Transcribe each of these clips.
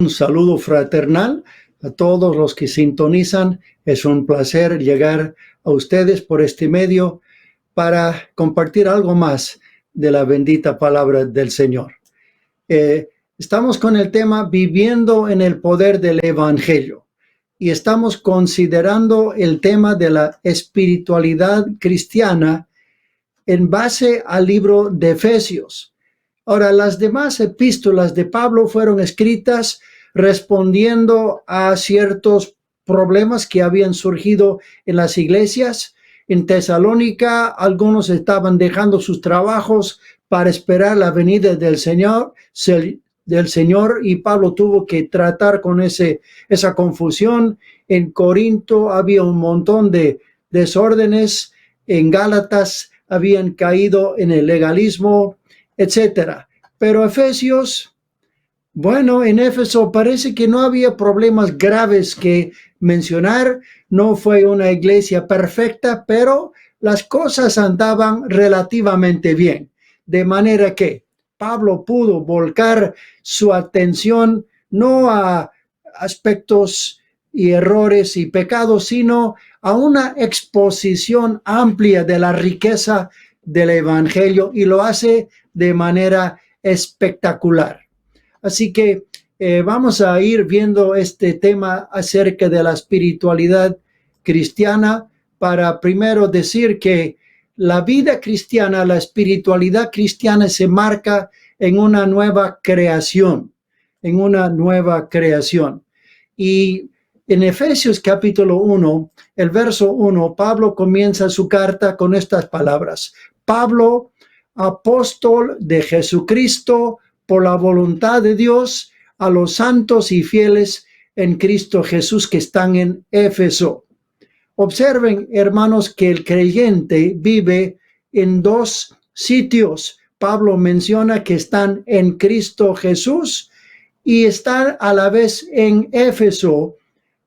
Un saludo fraternal a todos los que sintonizan. Es un placer llegar a ustedes por este medio para compartir algo más de la bendita palabra del Señor. Estamos con el tema viviendo en el poder del Evangelio y estamos considerando el tema de la espiritualidad cristiana en base al libro de Efesios. Ahora, las demás epístolas de Pablo fueron escritas respondiendo a ciertos problemas que habían surgido en las iglesias. En Tesalónica, algunos estaban dejando sus trabajos para esperar la venida del Señor, y Pablo tuvo que tratar con esa confusión. En Corinto había un montón de desórdenes. En Gálatas habían caído en el legalismo, etcétera. Pero Efesios, bueno, en Éfeso parece que no había problemas graves que mencionar. No fue una iglesia perfecta, pero las cosas andaban relativamente bien. De manera que Pablo pudo volcar su atención no a aspectos y errores y pecados, sino a una exposición amplia de la riqueza del Evangelio, y lo hace de manera espectacular. Así que vamos a ir viendo este tema acerca de la espiritualidad cristiana para primero decir que la vida cristiana, la espiritualidad cristiana se marca en una nueva creación, Y en Efesios capítulo 1, el verso 1, Pablo comienza su carta con estas palabras: Pablo, apóstol de Jesucristo, por la voluntad de Dios, a los santos y fieles en Cristo Jesús que están en Éfeso. Observen, hermanos, que el creyente vive en dos sitios. Pablo menciona que están en Cristo Jesús y están a la vez en Éfeso,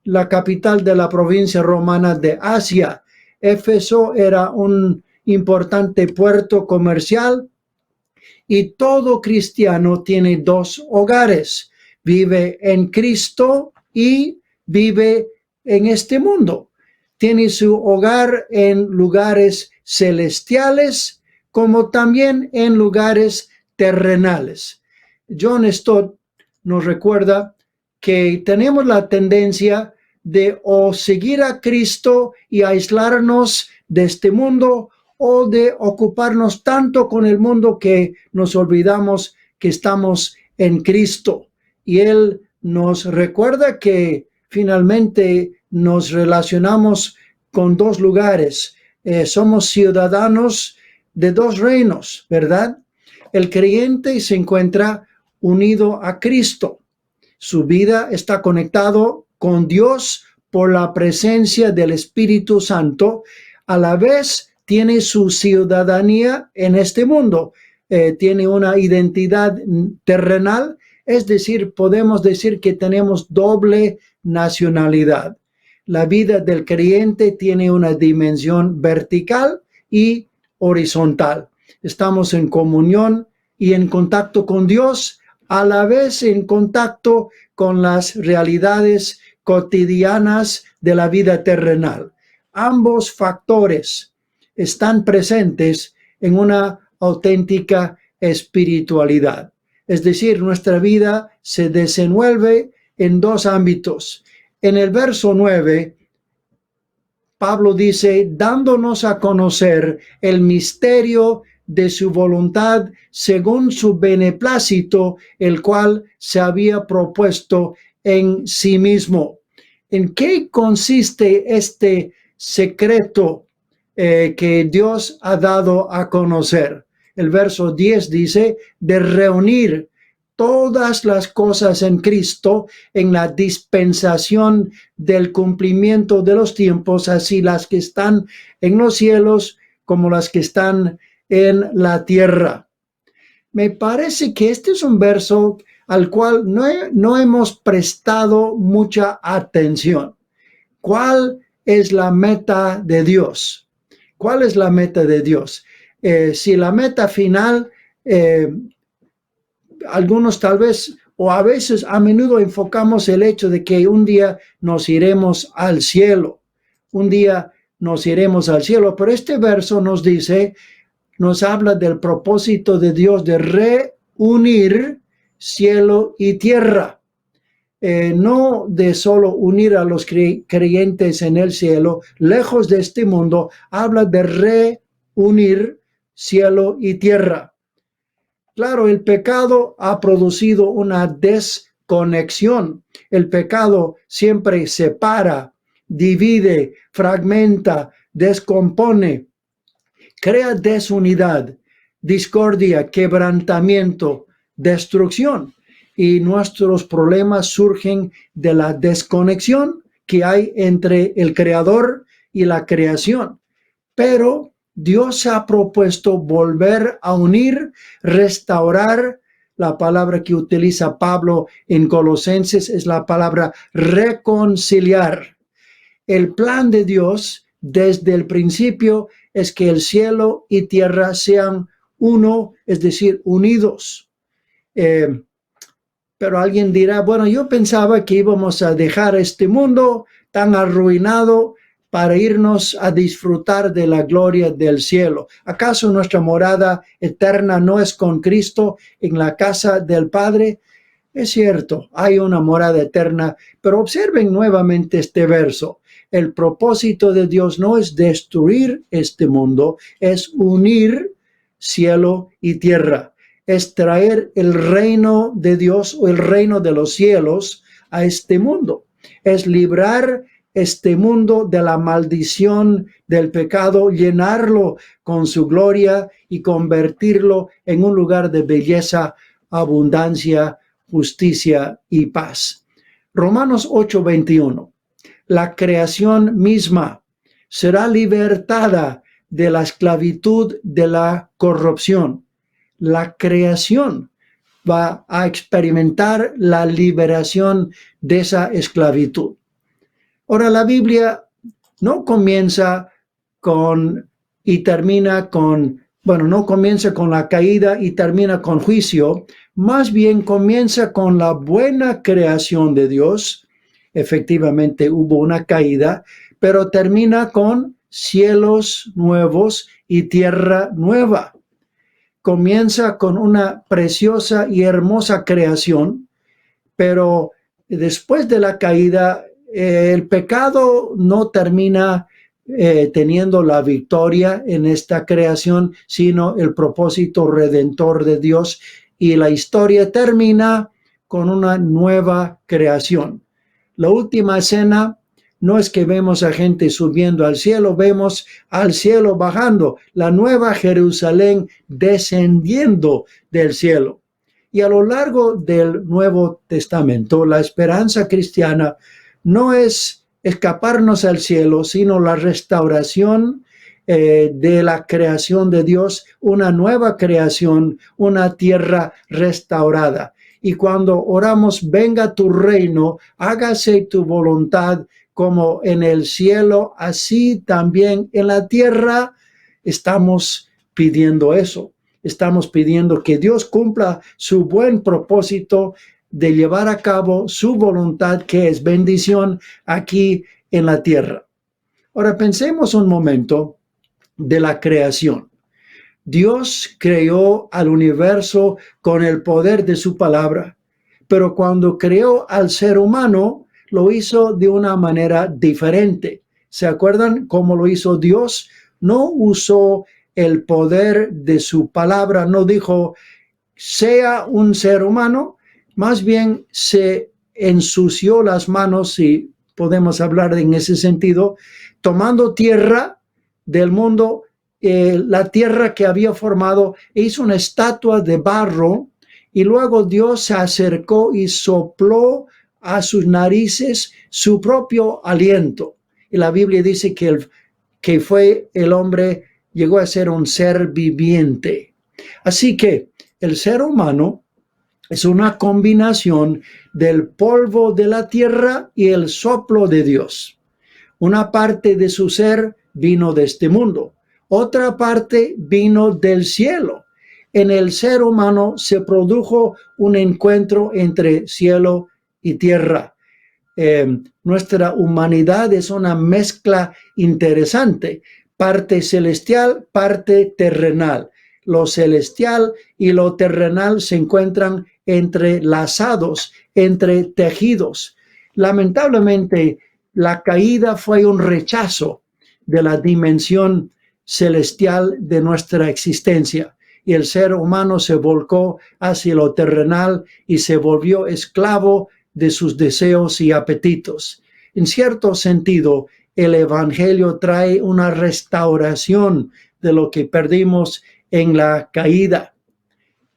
la capital de la provincia romana de Asia. Éfeso era un importante puerto comercial, y todo cristiano tiene dos hogares: vive en Cristo y vive en este mundo. Tiene su hogar en lugares celestiales como también en lugares terrenales. John Stott nos recuerda que tenemos la tendencia de o seguir a Cristo y aislarnos de este mundo, o de ocuparnos tanto con el mundo que nos olvidamos que estamos en Cristo. Y Él nos recuerda que finalmente nos relacionamos con dos lugares. Somos ciudadanos de dos reinos, ¿verdad? El creyente se encuentra unido a Cristo. Su vida está conectado con Dios por la presencia del Espíritu Santo. A la vez tiene su ciudadanía en este mundo, tiene una identidad terrenal, es decir, podemos decir que tenemos doble nacionalidad. La vida del creyente tiene una dimensión vertical y horizontal. Estamos en comunión y en contacto con Dios, a la vez en contacto con las realidades cotidianas de la vida terrenal. Ambos factores están presentes en una auténtica espiritualidad. Es decir, nuestra vida se desenvuelve en dos ámbitos. En el verso 9, Pablo dice: dándonos a conocer el misterio de su voluntad según su beneplácito, el cual se había propuesto en sí mismo. ¿En qué consiste este secreto que Dios ha dado a conocer? El verso 10 dice: de reunir todas las cosas en Cristo en la dispensación del cumplimiento de los tiempos, así las que están en los cielos como las que están en la tierra. Me parece que este es un verso al cual no hemos prestado mucha atención. ¿Cuál es la meta de Dios? ¿Cuál es la meta de Dios? Si la meta final, algunos tal vez o a veces, a menudo enfocamos el hecho de que un día nos iremos al cielo. Un día nos iremos al cielo, pero este verso nos dice, nos habla del propósito de Dios de reunir cielo y tierra. No de solo unir a los creyentes en el cielo, lejos de este mundo, habla de reunir cielo y tierra. Claro, el pecado ha producido una desconexión. El pecado siempre separa, divide, fragmenta, descompone, crea desunidad, discordia, quebrantamiento, destrucción. Y nuestros problemas surgen de la desconexión que hay entre el Creador y la creación. Pero Dios ha propuesto volver a unir, restaurar. La palabra que utiliza Pablo en Colosenses es la palabra reconciliar. El plan de Dios desde el principio es que el cielo y tierra sean uno, es decir, unidos. Pero alguien dirá, bueno, yo pensaba que íbamos a dejar este mundo tan arruinado para irnos a disfrutar de la gloria del cielo. ¿Acaso nuestra morada eterna no es con Cristo en la casa del Padre? Es cierto, hay una morada eterna, pero observen nuevamente este verso. El propósito de Dios no es destruir este mundo, es unir cielo y tierra. Es traer el reino de Dios o el reino de los cielos a este mundo. Es librar este mundo de la maldición del pecado, llenarlo con su gloria y convertirlo en un lugar de belleza, abundancia, justicia y paz. Romanos 8:21. La creación misma será libertada de la esclavitud de la corrupción. La creación va a experimentar la liberación de esa esclavitud. Ahora, la Biblia no comienza con y termina con, bueno, no comienza con la caída y termina con juicio, más bien comienza con la buena creación de Dios. Efectivamente hubo una caída, pero termina con cielos nuevos y tierra nueva. Comienza con una preciosa y hermosa creación, pero después de la caída, el pecado no termina teniendo la victoria en esta creación, sino el propósito redentor de Dios, y la historia termina con una nueva creación. La última escena no es que vemos a gente subiendo al cielo, vemos al cielo bajando, la nueva Jerusalén descendiendo del cielo. Y a lo largo del Nuevo Testamento, la esperanza cristiana no es escaparnos al cielo, sino la restauración de la creación de Dios, una nueva creación, una tierra restaurada. Y cuando oramos, venga tu reino, hágase tu voluntad, como en el cielo, así también en la tierra, estamos pidiendo eso. Estamos pidiendo que Dios cumpla su buen propósito de llevar a cabo su voluntad, que es bendición aquí en la tierra. Ahora pensemos un momento de la creación. Dios creó al universo con el poder de su palabra, pero cuando creó al ser humano, lo hizo de una manera diferente. ¿Se acuerdan cómo lo hizo Dios? No usó el poder de su palabra, no dijo, sea un ser humano, más bien se ensució las manos, si podemos hablar en ese sentido, tomando tierra del mundo, la tierra que había formado, hizo una estatua de barro, y luego Dios se acercó y sopló a sus narices su propio aliento. Y la Biblia dice que fue el hombre, llegó a ser un ser viviente. Así que el ser humano es una combinación del polvo de la tierra y el soplo de Dios. Una parte de su ser vino de este mundo, otra parte vino del cielo. en el ser humano se produjo un encuentro entre cielo y tierra. Nuestra humanidad es una mezcla interesante, parte celestial, parte terrenal. Lo celestial y lo terrenal se encuentran entrelazados, entretejidos. Lamentablemente, la caída fue un rechazo de la dimensión celestial de nuestra existencia, y el ser humano se volcó hacia lo terrenal y se volvió esclavo de sus deseos y apetitos. En cierto sentido, el Evangelio trae una restauración de lo que perdimos en la caída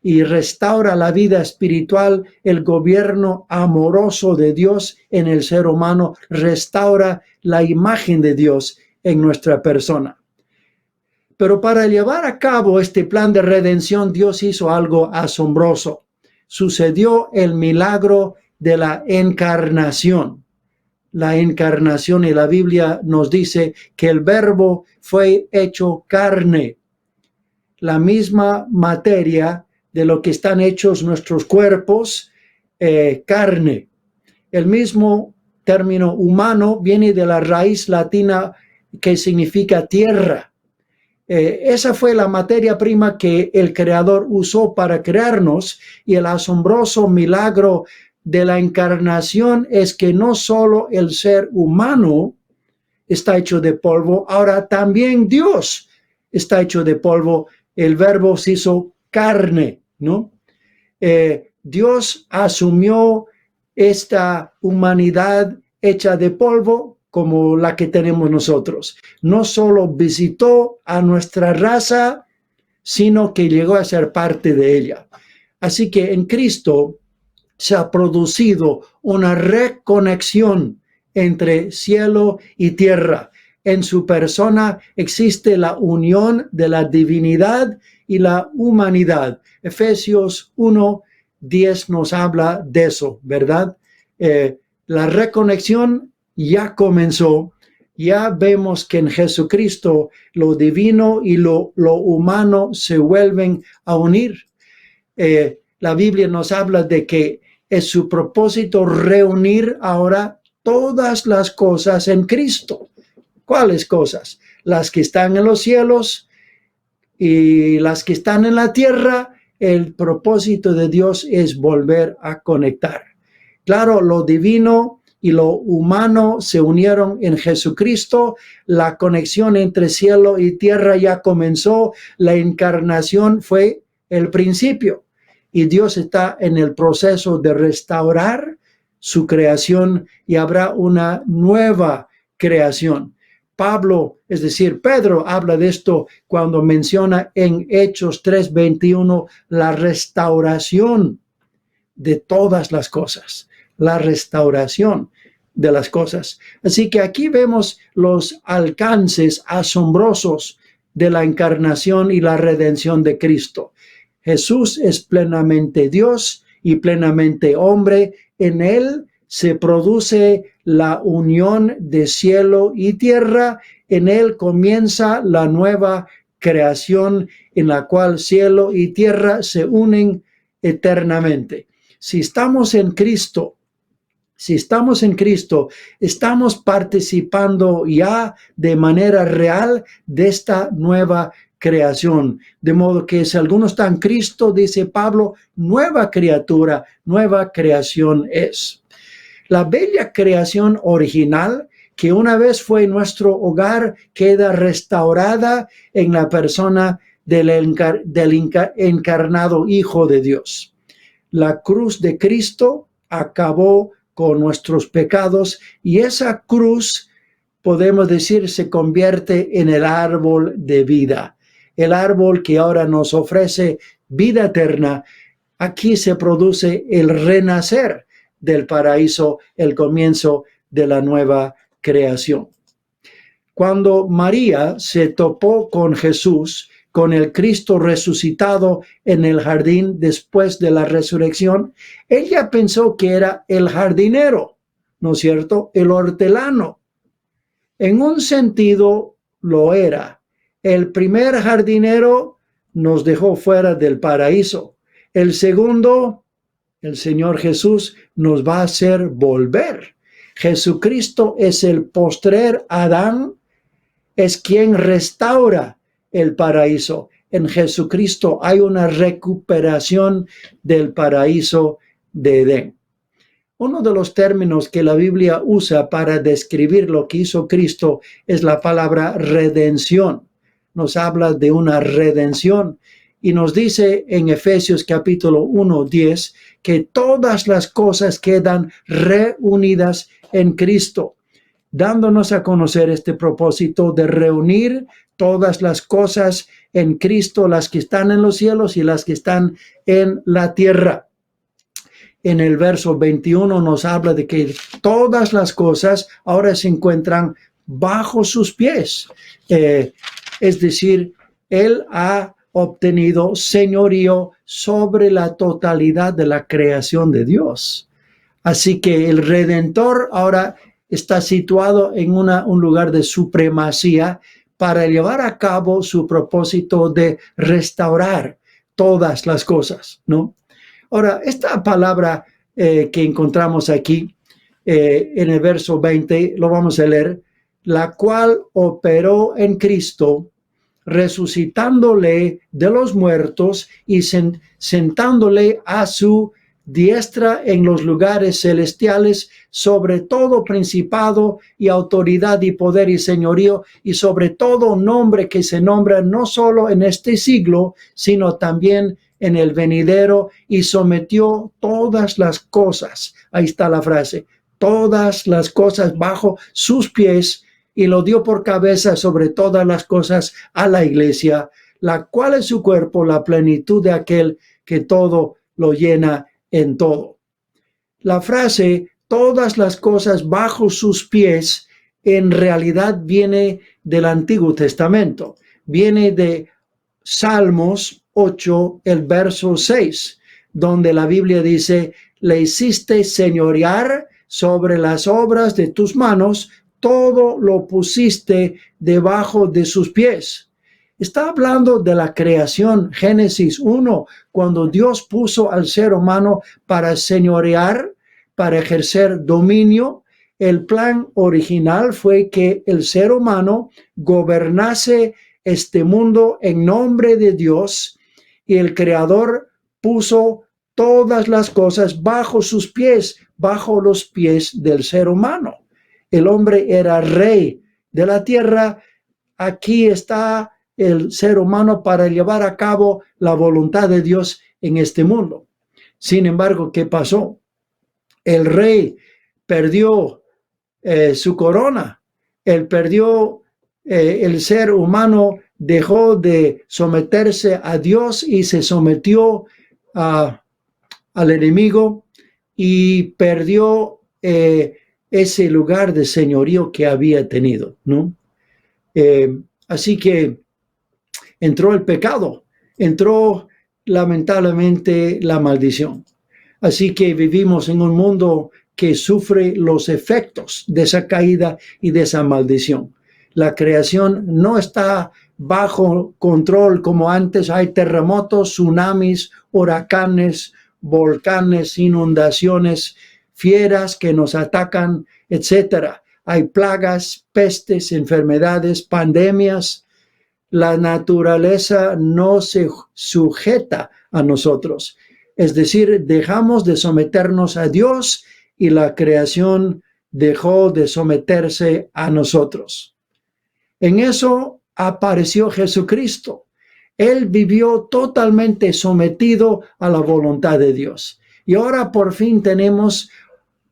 y restaura la vida espiritual. El gobierno amoroso de Dios en el ser humano restaura la imagen de Dios en nuestra persona. Pero para llevar a cabo este plan de redención, Dios hizo algo asombroso. Sucedió el milagro de la encarnación. La encarnación, y la Biblia nos dice que el Verbo fue hecho carne. La misma materia de lo que están hechos nuestros cuerpos, carne. El mismo término humano viene de la raíz latina que significa tierra. Esa fue la materia prima que el Creador usó para crearnos, y el asombroso milagro de la encarnación es que no solo el ser humano está hecho de polvo, ahora también Dios está hecho de polvo. El Verbo se hizo carne, ¿no? Dios asumió esta humanidad hecha de polvo como la que tenemos nosotros. No solo visitó a nuestra raza, sino que llegó a ser parte de ella. Así que en Cristo se ha producido una reconexión entre cielo y tierra. En su persona existe la unión de la divinidad y la humanidad. Efesios 1:10 nos habla de eso, ¿verdad? La reconexión ya comenzó. Ya vemos que en Jesucristo lo divino y lo humano se vuelven a unir. La Biblia nos habla de que es su propósito reunir ahora todas las cosas en Cristo. ¿Cuáles cosas? Las que están en los cielos y las que están en la tierra. El propósito de Dios es volver a conectar. Claro, lo divino y lo humano se unieron en Jesucristo. La conexión entre cielo y tierra ya comenzó. La encarnación fue el principio. Y Dios está en el proceso de restaurar su creación, y habrá una nueva creación. Pablo, es decir, Pedro, habla de esto cuando menciona en Hechos 3:21 la restauración de todas las cosas. La restauración de las cosas. Así que aquí vemos los alcances asombrosos de la encarnación y la redención de Cristo. Jesús es plenamente Dios y plenamente hombre. En él se produce la unión de cielo y tierra. En él comienza la nueva creación en la cual cielo y tierra se unen eternamente. Si estamos en Cristo, estamos participando ya de manera real de esta nueva creación. De modo que si alguno está en Cristo, dice Pablo, nueva criatura, nueva creación es. La bella creación original, que una vez fue nuestro hogar, queda restaurada en la persona del encarnado Hijo de Dios. La cruz de Cristo acabó con nuestros pecados, y esa cruz, podemos decir, se convierte en el árbol de vida. El árbol que ahora nos ofrece vida eterna. Aquí se produce el renacer del paraíso, el comienzo de la nueva creación. Cuando María se topó con Jesús, con el Cristo resucitado en el jardín después de la resurrección, ella pensó que era el jardinero, ¿no es cierto? El hortelano. En un sentido lo era. El primer jardinero nos dejó fuera del paraíso. El segundo, el Señor Jesús nos va a hacer volver. Jesucristo es el postrer Adán, es quien restaura el paraíso. En Jesucristo hay una recuperación del paraíso de Edén. Uno de los términos que la Biblia usa para describir lo que hizo Cristo es la palabra redención. Nos habla de una redención y nos dice en Efesios capítulo 1:10 que todas las cosas quedan reunidas en Cristo, dándonos a conocer este propósito de reunir todas las cosas en Cristo, las que están en los cielos y las que están en la tierra. En el verso 21 nos habla de que todas las cosas ahora se encuentran bajo sus pies. Es decir, Él ha obtenido señorío sobre la totalidad de la creación de Dios. Así que el Redentor ahora está situado en un lugar de supremacía para llevar a cabo su propósito de restaurar todas las cosas, ¿no? Ahora, esta palabra que encontramos aquí en el verso 20, lo vamos a leer, la cual operó en Cristo, resucitándole de los muertos y sentándole a su diestra en los lugares celestiales, sobre todo principado y autoridad y poder y señorío, y sobre todo nombre que se nombra no solo en este siglo, sino también en el venidero, y sometió todas las cosas, ahí está la frase, todas las cosas bajo sus pies, y lo dio por cabeza sobre todas las cosas a la iglesia, la cual es su cuerpo, la plenitud de aquel que todo lo llena en todo. La frase, todas las cosas bajo sus pies, en realidad viene del Antiguo Testamento, viene de Salmos 8, el verso 6, donde la Biblia dice, le hiciste señorear sobre las obras de tus manos, todo lo pusiste debajo de sus pies. Está hablando de la creación, Génesis 1, cuando Dios puso al ser humano para señorear, para ejercer dominio. El plan original fue que el ser humano gobernase este mundo en nombre de Dios, y el Creador puso todas las cosas bajo sus pies, bajo los pies del ser humano. El hombre era rey de la tierra. Aquí está el ser humano para llevar a cabo la voluntad de Dios en este mundo. Sin embargo, ¿qué pasó? El rey perdió su corona. Él perdió, el ser humano dejó de someterse a Dios y se sometió al enemigo, y perdió ese lugar de señorío que había tenido, ¿no? Así que entró el pecado, entró lamentablemente la maldición. Así que vivimos en un mundo que sufre los efectos de esa caída y de esa maldición. La creación no está bajo control como antes. Hay terremotos, tsunamis, huracanes, volcanes, inundaciones, fieras que nos atacan, etcétera. Hay plagas, pestes, enfermedades, pandemias. La naturaleza no se sujeta a nosotros. Es decir, dejamos de someternos a Dios y la creación dejó de someterse a nosotros. En eso apareció Jesucristo. Él vivió totalmente sometido a la voluntad de Dios. Y ahora por fin tenemos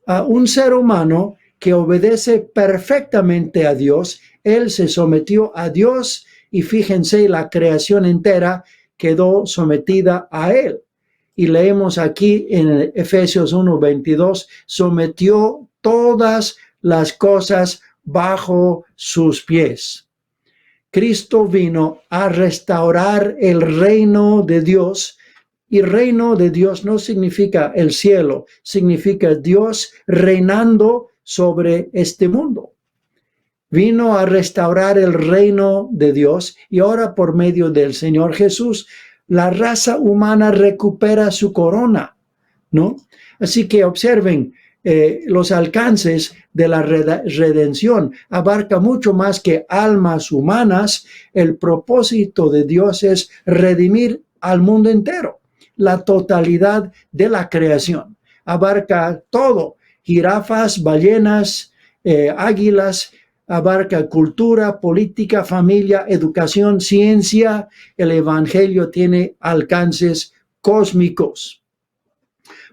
a un ser humano que obedece perfectamente a Dios. Él se sometió a Dios y fíjense, la creación entera quedó sometida a Él. Y leemos aquí en Efesios 1:22, sometió todas las cosas bajo sus pies. Cristo vino a restaurar el reino de Dios, y reino de Dios no significa el cielo, significa Dios reinando sobre este mundo. vino a restaurar el reino de Dios y ahora por medio del Señor Jesús, la raza humana recupera su corona, ¿no? Así que observen, los alcances de la redención abarca mucho más que almas humanas. El propósito de Dios es redimir al mundo entero, la totalidad de la creación. Abarca todo, jirafas, ballenas, águilas, abarca cultura, política, familia, educación, ciencia. El evangelio tiene alcances cósmicos.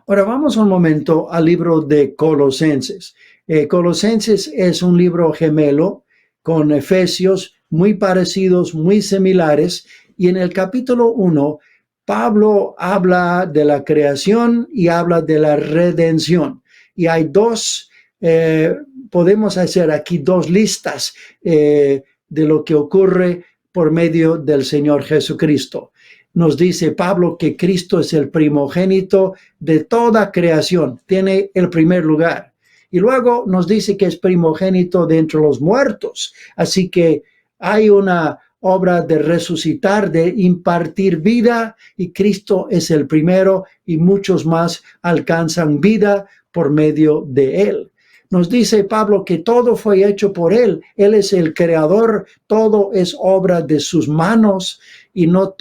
Ahora vamos un momento al libro de Colosenses. Colosenses es un libro gemelo con Efesios, muy parecidos, muy similares. Y en el capítulo 1, Pablo habla de la creación y habla de la redención. Y hay podemos hacer aquí dos listas de lo que ocurre por medio del Señor Jesucristo. Nos dice Pablo que Cristo es el primogénito de toda creación, tiene el primer lugar. Y luego nos dice que es primogénito de entre los muertos. Así que hay una obra de resucitar, de impartir vida, y Cristo es el primero y muchos más alcanzan vida por medio de él. Nos dice Pablo que todo fue hecho por él. Él es el creador, todo es obra de sus manos. Y no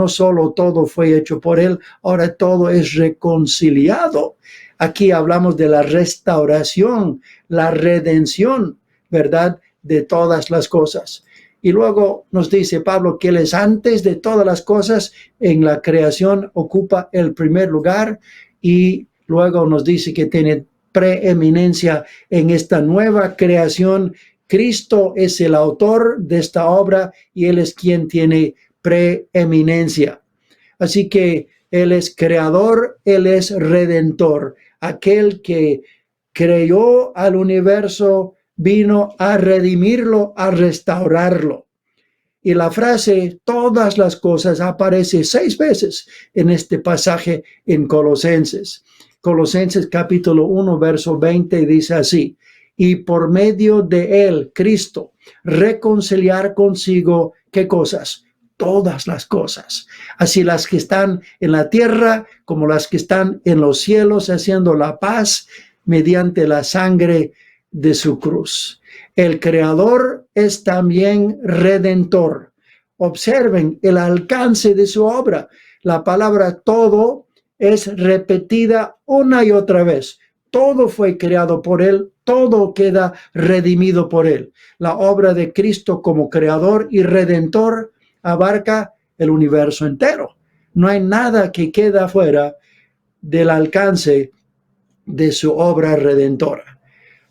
solo todo fue hecho por él, ahora todo es reconciliado. Aquí hablamos de la restauración, la redención, ¿verdad? De todas las cosas. Y luego nos dice Pablo que él es antes de todas las cosas, en la creación ocupa el primer lugar, y luego nos dice que tiene preeminencia en esta nueva creación. Cristo es el autor de esta obra y él es quien tiene preeminencia. Así que él es creador, él es redentor. Aquel que creó al universo vino a redimirlo, a restaurarlo. Y la frase todas las cosas aparece 6 veces en este pasaje en Colosenses. Colosenses capítulo 1, verso 20 dice así: y por medio de él, Cristo, reconciliar consigo, ¿qué cosas? Todas las cosas, así las que están en la tierra como las que están en los cielos, haciendo la paz mediante la sangre de su cruz. El creador es también redentor. Observen el alcance de su obra. La palabra todo es repetida una y otra vez. Todo fue creado por él, todo queda redimido por él. La obra de Cristo como creador y redentor abarca el universo entero. No hay nada que queda fuera del alcance de su obra redentora.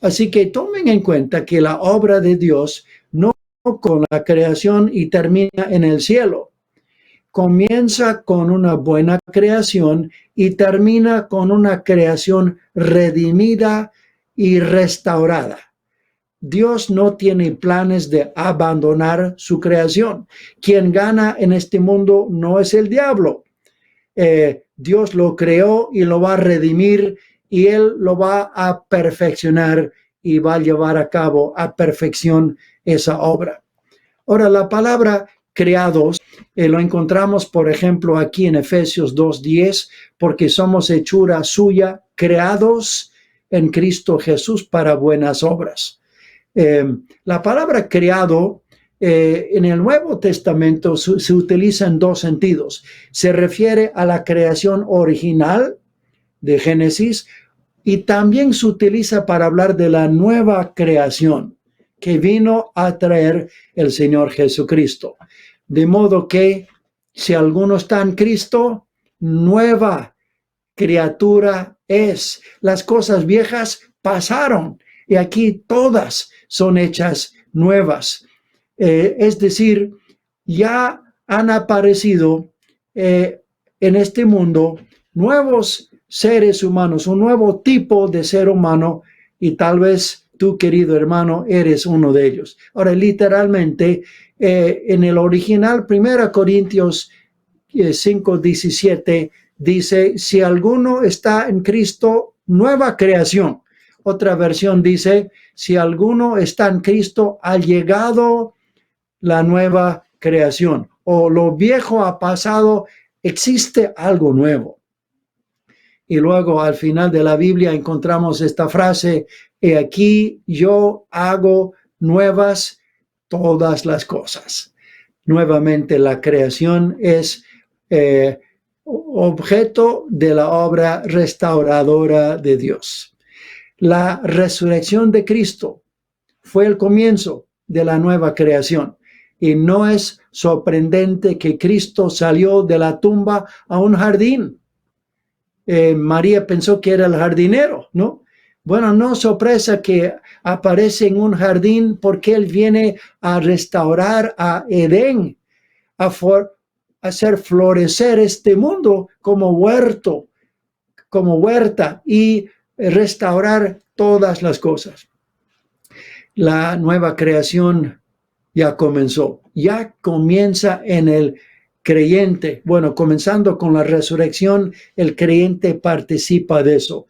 Así que tomen en cuenta que la obra de Dios no con la creación y termina en el cielo. Comienza con una buena creación y termina con una creación redimida y restaurada. Dios no tiene planes de abandonar su creación. Quien gana en este mundo no es el diablo. Dios lo creó y lo va a redimir, y él lo va a perfeccionar y va a llevar a cabo a perfección esa obra. Ahora, la palabra creados lo encontramos, por ejemplo, aquí en Efesios 2:10, porque somos hechura suya, creados en Cristo Jesús para buenas obras. La palabra creado en el Nuevo Testamento se utiliza en 2 sentidos. Se refiere a la creación original de Génesis, y también se utiliza para hablar de la nueva creación que vino a traer el Señor Jesucristo. De modo que si alguno está en Cristo, nueva criatura es. Las cosas viejas pasaron y aquí todas son hechas nuevas. Es decir, ya han aparecido en este mundo nuevos seres humanos, un nuevo tipo de ser humano, y tal vez tú, querido hermano, eres uno de ellos. Ahora, literalmente, en el original, 1 Corintios 5:17, dice: si alguno está en Cristo, nueva creación. Otra versión dice, si alguno está en Cristo, ha llegado la nueva creación, o lo viejo ha pasado, existe algo nuevo. Y luego al final de la Biblia encontramos esta frase, he aquí yo hago nuevas todas las cosas. Nuevamente la creación es objeto de la obra restauradora de Dios. La resurrección de Cristo fue el comienzo de la nueva creación. Y no es sorprendente que Cristo salió de la tumba a un jardín. María pensó que era el jardinero, ¿no? Bueno, no sorpresa que aparece en un jardín porque Él viene a restaurar a Edén, a hacer florecer este mundo como huerto, como huerta y restaurar todas las cosas. La nueva creación ya comenzó, ya comienza en el creyente. Bueno, comenzando con la resurrección, el creyente participa de eso.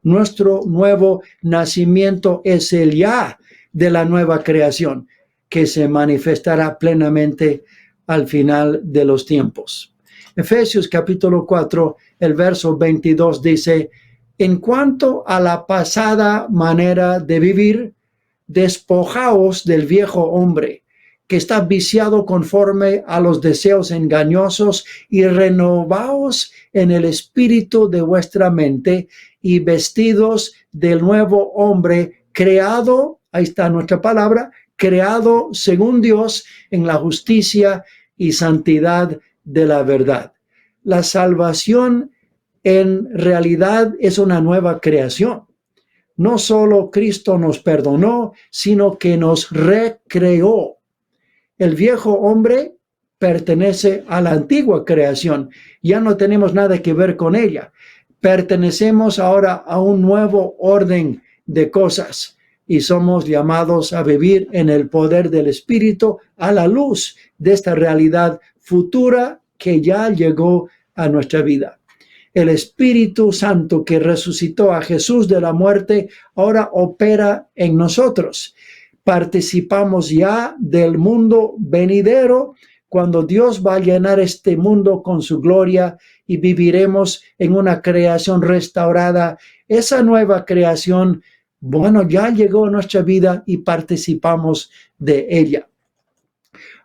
Nuestro nuevo nacimiento es el ya de la nueva creación que se manifestará plenamente al final de los tiempos. Efesios capítulo 4, el verso 22 dice, en cuanto a la pasada manera de vivir, despojaos del viejo hombre, que está viciado conforme a los deseos engañosos, y renovaos en el espíritu de vuestra mente, y vestidos del nuevo hombre, creado, ahí está nuestra palabra, creado según Dios en la justicia y santidad de la verdad. La salvación en realidad es una nueva creación. No solo Cristo nos perdonó, sino que nos recreó. El viejo hombre pertenece a la antigua creación. Ya no tenemos nada que ver con ella. Pertenecemos ahora a un nuevo orden de cosas y somos llamados a vivir en el poder del Espíritu a la luz de esta realidad futura que ya llegó a nuestra vida. El Espíritu Santo que resucitó a Jesús de la muerte ahora opera en nosotros. Participamos ya del mundo venidero cuando Dios va a llenar este mundo con su gloria y viviremos en una creación restaurada. Esa nueva creación, bueno, ya llegó a nuestra vida y participamos de ella.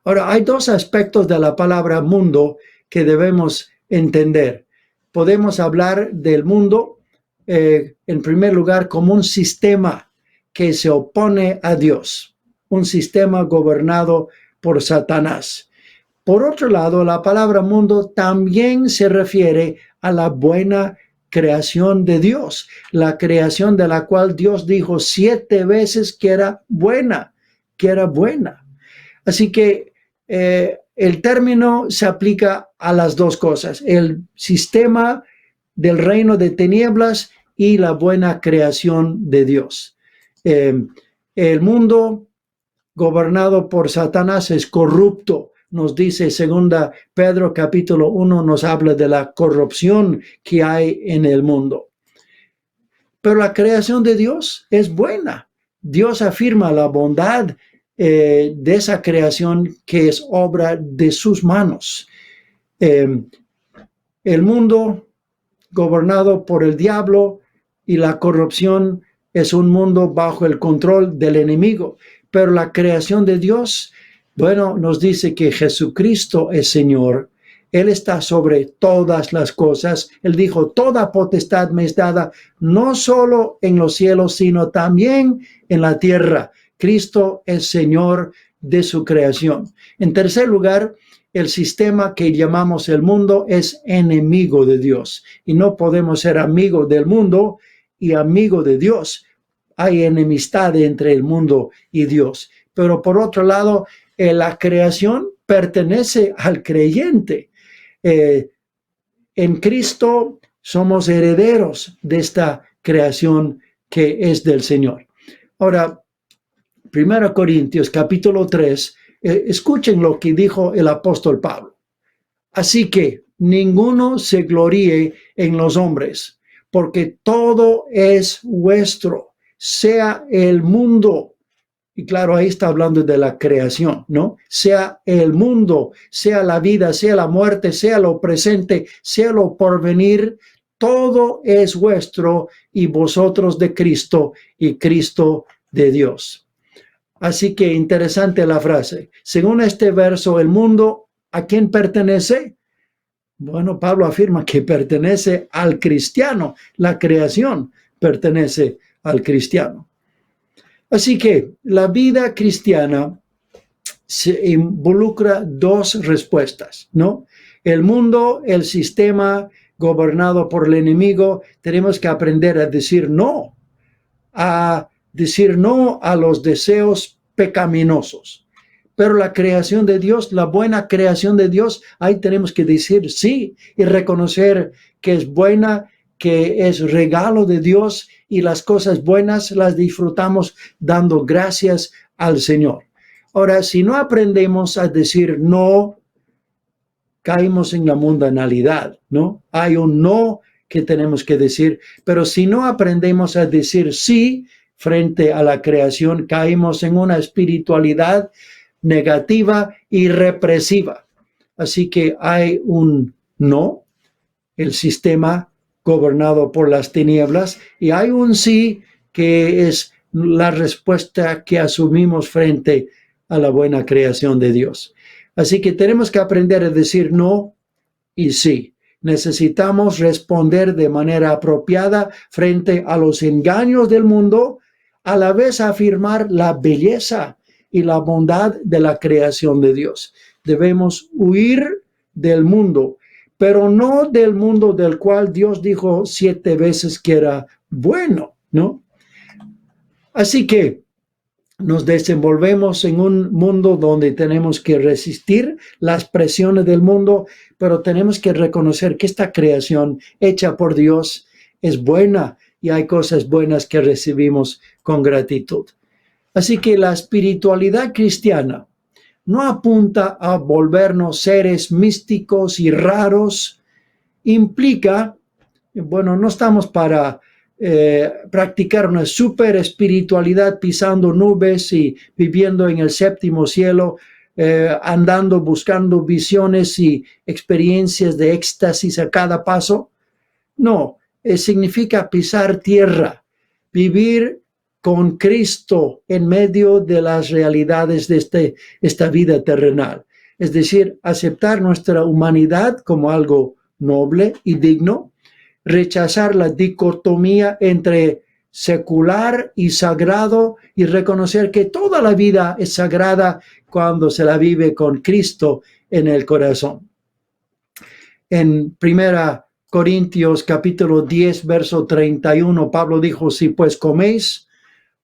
Ahora, hay dos aspectos de la palabra mundo que debemos entender. Podemos hablar del mundo, en primer lugar, como un sistema que se opone a Dios, un sistema gobernado por Satanás. Por otro lado, la palabra mundo también se refiere a la buena creación de Dios, la creación de la cual Dios dijo 7 veces que era buena, que era buena. Así que el término se aplica a las dos cosas, el sistema del reino de tinieblas y la buena creación de Dios. El mundo gobernado por Satanás es corrupto. Nos dice 2 Pedro capítulo 1, nos habla de la corrupción que hay en el mundo. Pero la creación de Dios es buena. Dios afirma la bondad de esa creación que es obra de sus manos. El mundo gobernado por el diablo y la corrupción es un mundo bajo el control del enemigo. Pero la creación de Dios, bueno, nos dice que Jesucristo es Señor. Él está sobre todas las cosas. Él dijo, toda potestad me es dada, no solo en los cielos, sino también en la tierra. Cristo es Señor de su creación. En tercer lugar, el sistema que llamamos el mundo es enemigo de Dios. Y no podemos ser amigos del mundo y amigo de Dios. Hay enemistad entre el mundo y Dios. Pero por otro lado, la creación pertenece al creyente. En Cristo somos herederos de esta creación que es del Señor. Ahora, 1 Corintios capítulo 3, escuchen lo que dijo el apóstol Pablo. Así que ninguno se gloríe en los hombres, porque todo es vuestro, sea el mundo. Y claro, ahí está hablando de la creación, ¿no? Sea el mundo, sea la vida, sea la muerte, sea lo presente, sea lo porvenir, todo es vuestro y vosotros de Cristo y Cristo de Dios. Así que interesante la frase. Según este verso, el mundo, ¿a quién pertenece? Bueno, Pablo afirma que pertenece al cristiano. La creación pertenece al cristiano. Así que la vida cristiana se involucra dos respuestas, ¿no? El mundo, el sistema gobernado por el enemigo, tenemos que aprender a decir no a los deseos pecaminosos. Pero la creación de Dios, la buena creación de Dios, ahí tenemos que decir sí y reconocer que es buena, que es regalo de Dios y las cosas buenas las disfrutamos dando gracias al Señor. Ahora, si no aprendemos a decir no, caímos en la mundanalidad, ¿no? Hay un no que tenemos que decir, pero si no aprendemos a decir sí frente a la creación, caímos en una espiritualidad negativa y represiva. Así que hay un no, el sistema gobernado por las tinieblas, y hay un sí, que es la respuesta que asumimos frente a la buena creación de Dios. Así que tenemos que aprender a decir no y sí. Necesitamos responder de manera apropiada frente a los engaños del mundo, a la vez afirmar la belleza y la bondad de la creación de Dios. Debemos huir del mundo, pero no del mundo del cual Dios dijo 7 veces que era bueno, ¿no? Así que nos desenvolvemos en un mundo donde tenemos que resistir las presiones del mundo, pero tenemos que reconocer que esta creación hecha por Dios es buena y hay cosas buenas que recibimos con gratitud. Así que la espiritualidad cristiana no apunta a volvernos seres místicos y raros. Implica, bueno, no estamos para practicar una super espiritualidad pisando nubes y viviendo en el séptimo cielo, andando, buscando visiones y experiencias de éxtasis a cada paso. No, significa pisar tierra, vivir con Cristo en medio de las realidades de esta vida terrenal. Es decir, aceptar nuestra humanidad como algo noble y digno, rechazar la dicotomía entre secular y sagrado y reconocer que toda la vida es sagrada cuando se la vive con Cristo en el corazón. En 1 Corintios capítulo 10, verso 31, Pablo dijo, si pues coméis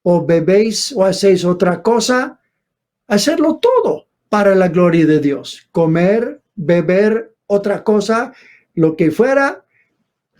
o bebéis o hacéis otra cosa, hacerlo todo para la gloria de Dios. Comer, beber, otra cosa, lo que fuera,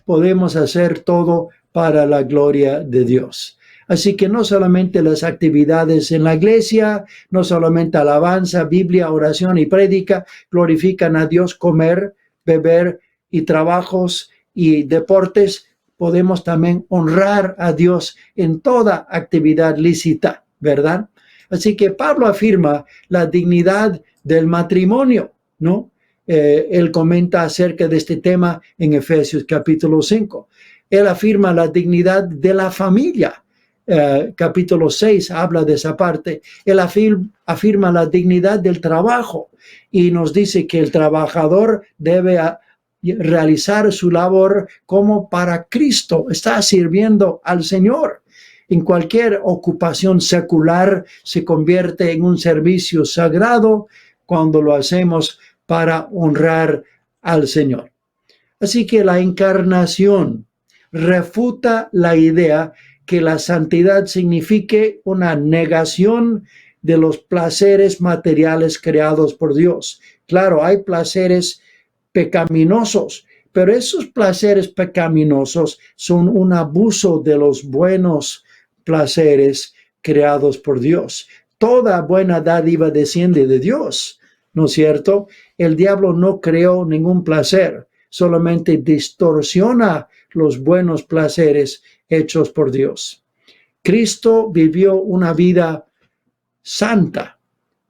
podemos hacer todo para la gloria de Dios. Así que no solamente las actividades en la iglesia, no solamente alabanza, Biblia, oración y prédica glorifican a Dios, comer, beber y trabajos y deportes, podemos también honrar a Dios en toda actividad lícita, ¿verdad? Así que Pablo afirma la dignidad del matrimonio, ¿no? Él comenta acerca de este tema en Efesios capítulo 5. Él afirma la dignidad de la familia. Capítulo 6 habla de esa parte. Él afirma la dignidad del trabajo y nos dice que el trabajador debe realizar su labor como para Cristo. Está sirviendo al Señor. En cualquier ocupación secular se convierte en un servicio sagrado cuando lo hacemos para honrar al Señor. Así que la encarnación refuta la idea que la santidad signifique una negación de los placeres materiales creados por Dios. Claro, hay placeres pecaminosos, pero esos placeres pecaminosos son un abuso de los buenos placeres creados por Dios. Toda buena dádiva desciende de Dios, ¿no es cierto? El diablo no creó ningún placer, solamente distorsiona los buenos placeres hechos por Dios. Cristo vivió una vida santa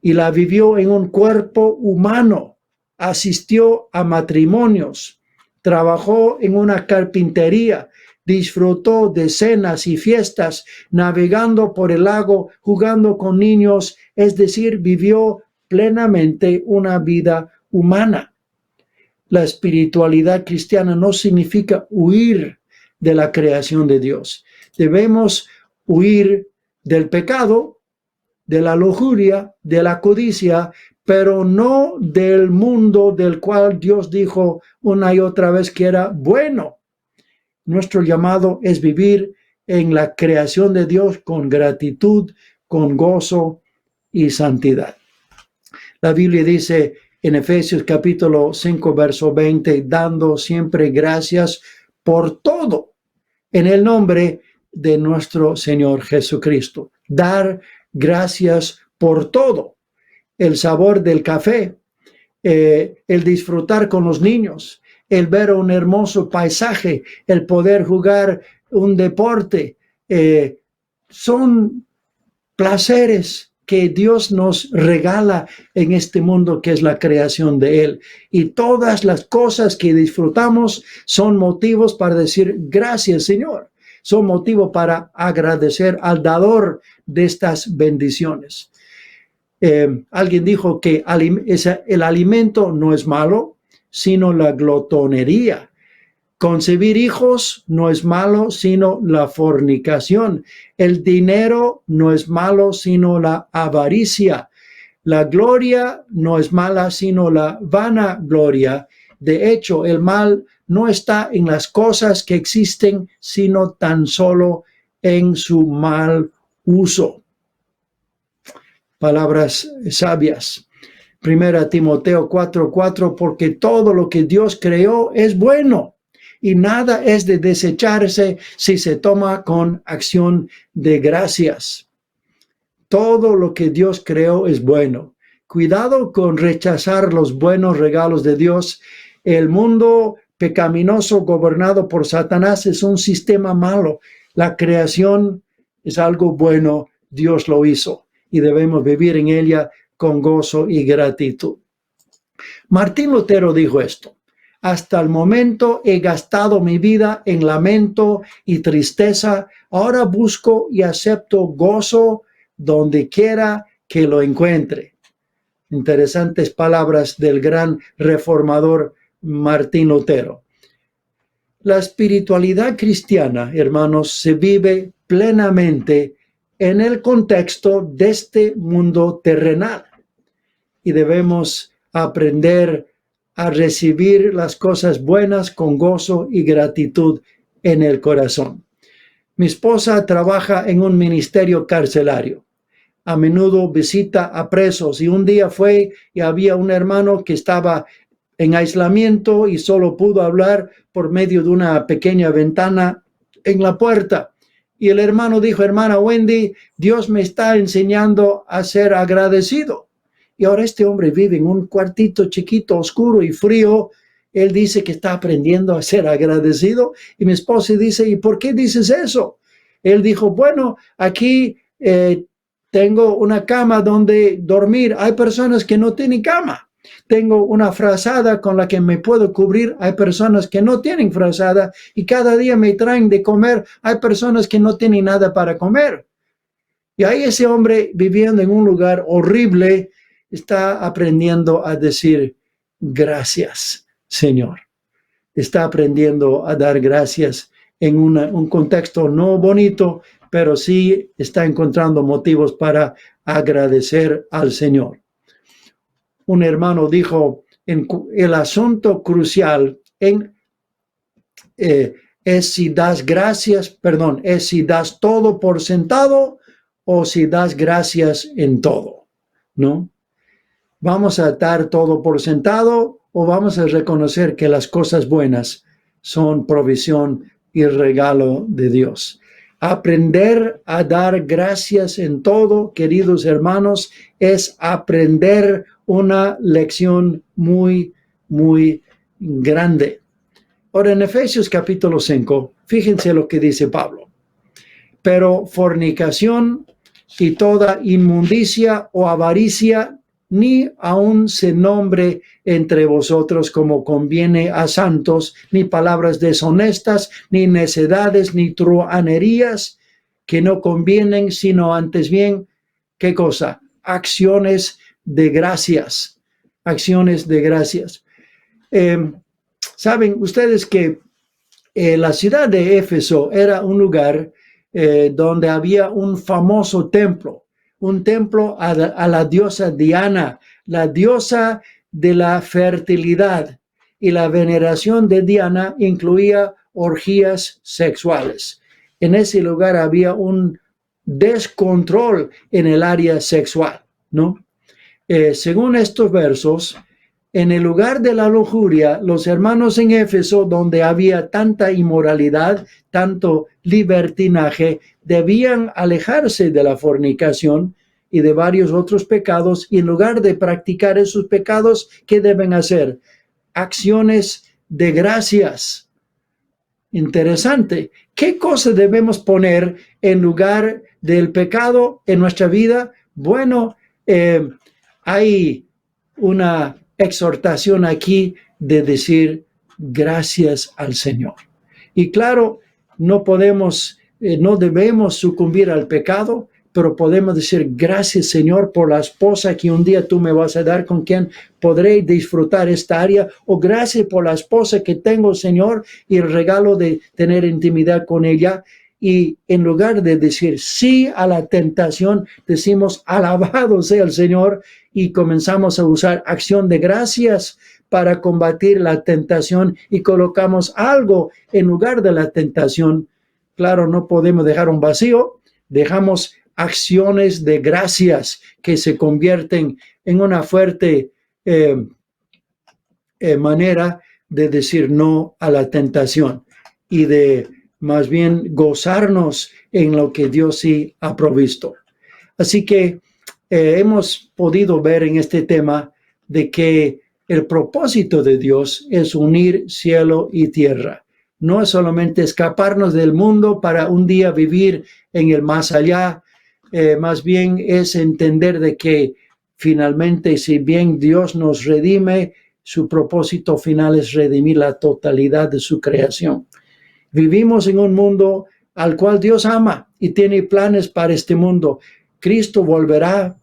y la vivió en un cuerpo humano. Asistió a matrimonios, trabajó en una carpintería, disfrutó de cenas y fiestas, navegando por el lago, jugando con niños, es decir, vivió plenamente una vida humana. La espiritualidad cristiana no significa huir de la creación de Dios. Debemos huir del pecado, de la lujuria, de la codicia, pero no del mundo del cual Dios dijo una y otra vez que era bueno. Nuestro llamado es vivir en la creación de Dios con gratitud, con gozo y santidad. La Biblia dice en Efesios capítulo 5, verso 20, dando siempre gracias por todo en el nombre de nuestro Señor Jesucristo. Dar gracias por todo. El sabor del café, el disfrutar con los niños, el ver un hermoso paisaje, el poder jugar un deporte, son placeres que Dios nos regala en este mundo que es la creación de Él. Y todas las cosas que disfrutamos son motivos para decir gracias, Señor. Son motivos para agradecer al dador de estas bendiciones. Alguien dijo que el alimento no es malo, sino la glotonería. Concebir hijos no es malo, sino la fornicación. El dinero no es malo, sino la avaricia. La gloria no es mala, sino la vanagloria. De hecho, el mal no está en las cosas que existen, sino tan solo en su mal uso. Palabras sabias. 1 Timoteo 4:4, porque todo lo que Dios creó es bueno y nada es de desecharse si se toma con acción de gracias. Todo lo que Dios creó es bueno. Cuidado con rechazar los buenos regalos de Dios. El mundo pecaminoso gobernado por Satanás es un sistema malo. La creación es algo bueno, Dios lo hizo y debemos vivir en ella con gozo y gratitud. Martín Lutero dijo esto: hasta el momento he gastado mi vida en lamento y tristeza, ahora busco y acepto gozo donde quiera que lo encuentre. Interesantes palabras del gran reformador Martín Lutero. La espiritualidad cristiana, hermanos, se vive plenamente en el contexto de este mundo terrenal y debemos aprender a recibir las cosas buenas con gozo y gratitud en el corazón. Mi esposa trabaja en un ministerio carcelario. A menudo visita a presos y un día fue y había un hermano que estaba en aislamiento y solo pudo hablar por medio de una pequeña ventana en la puerta. Y el hermano dijo: hermana Wendy, Dios me está enseñando a ser agradecido. Y ahora este hombre vive en un cuartito chiquito, oscuro y frío. Él dice que está aprendiendo a ser agradecido. Y mi esposa dice: ¿y por qué dices eso? Él dijo: bueno, aquí tengo una cama donde dormir. Hay personas que no tienen cama. Tengo una frazada con la que me puedo cubrir. Hay personas que no tienen frazada y cada día me traen de comer. Hay personas que no tienen nada para comer. Y ahí ese hombre, viviendo en un lugar horrible, está aprendiendo a decir gracias, Señor. Está aprendiendo a dar gracias en un contexto no bonito, pero sí está encontrando motivos para agradecer al Señor. Un hermano dijo: el asunto crucial es si das todo por sentado o si das gracias en todo, ¿no? ¿Vamos a dar todo por sentado o vamos a reconocer que las cosas buenas son provisión y regalo de Dios? Aprender a dar gracias en todo, queridos hermanos, es aprender una lección muy, muy grande. Ahora en Efesios capítulo 5, fíjense lo que dice Pablo. Pero fornicación y toda inmundicia o avaricia, ni aun se nombre entre vosotros como conviene a santos, ni palabras deshonestas, ni necedades, ni truhanerías, que no convienen, sino antes bien, ¿qué cosa? Acciones de gracias. Acciones de gracias. Saben ustedes que la ciudad de Éfeso era un lugar donde había un famoso templo, un templo a la diosa Diana, la diosa de la fertilidad, y la veneración de Diana incluía orgías sexuales. En ese lugar había un descontrol en el área sexual, ¿no? Según estos versos, en el lugar de la lujuria, los hermanos en Éfeso, donde había tanta inmoralidad, tanto libertinaje, debían alejarse de la fornicación y de varios otros pecados, y en lugar de practicar esos pecados, ¿qué deben hacer? Acciones de gracias. Interesante. ¿Qué cosa debemos poner en lugar del pecado en nuestra vida? Bueno, hay una exhortación aquí de decir gracias al Señor. Y claro, no debemos sucumbir al pecado, pero podemos decir gracias, Señor, por la esposa que un día tú me vas a dar, con quien podré disfrutar esta área, o gracias por la esposa que tengo, Señor, y el regalo de tener intimidad con ella. Y en lugar de decir sí a la tentación, decimos alabado sea el Señor, y comenzamos a usar acción de gracias para combatir la tentación, y colocamos algo en lugar de la tentación. Claro, no podemos dejar un vacío, dejamos acciones de gracias que se convierten en una fuerte manera de decir no a la tentación y de más bien gozarnos en lo que Dios sí ha provisto. Así que hemos podido ver en este tema de que el propósito de Dios es unir cielo y tierra. No es solamente escaparnos del mundo para un día vivir en el más allá, más bien es entender de que finalmente, si bien Dios nos redime, su propósito final es redimir la totalidad de su creación. Vivimos en un mundo al cual Dios ama y tiene planes para este mundo. Cristo volverá,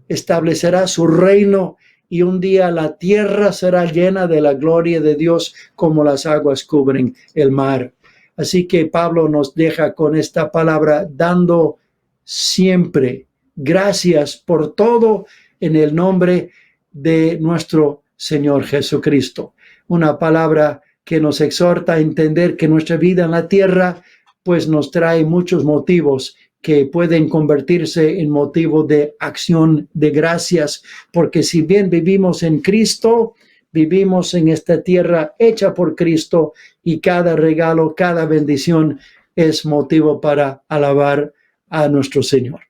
establecerá su reino, y un día la tierra será llena de la gloria de Dios como las aguas cubren el mar. Así que Pablo nos deja con esta palabra, dando siempre gracias por todo en el nombre de nuestro Señor Jesucristo. Una palabra que nos exhorta a entender que nuestra vida en la tierra pues nos trae muchos motivos que pueden convertirse en motivo de acción de gracias, porque si bien vivimos en Cristo, vivimos en esta tierra hecha por Cristo, y cada regalo, cada bendición es motivo para alabar a nuestro Señor.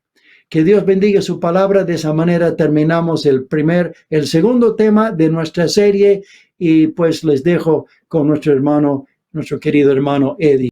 Que Dios bendiga su palabra. De esa manera terminamos el segundo tema de nuestra serie, y pues les dejo con nuestro querido hermano Eddie.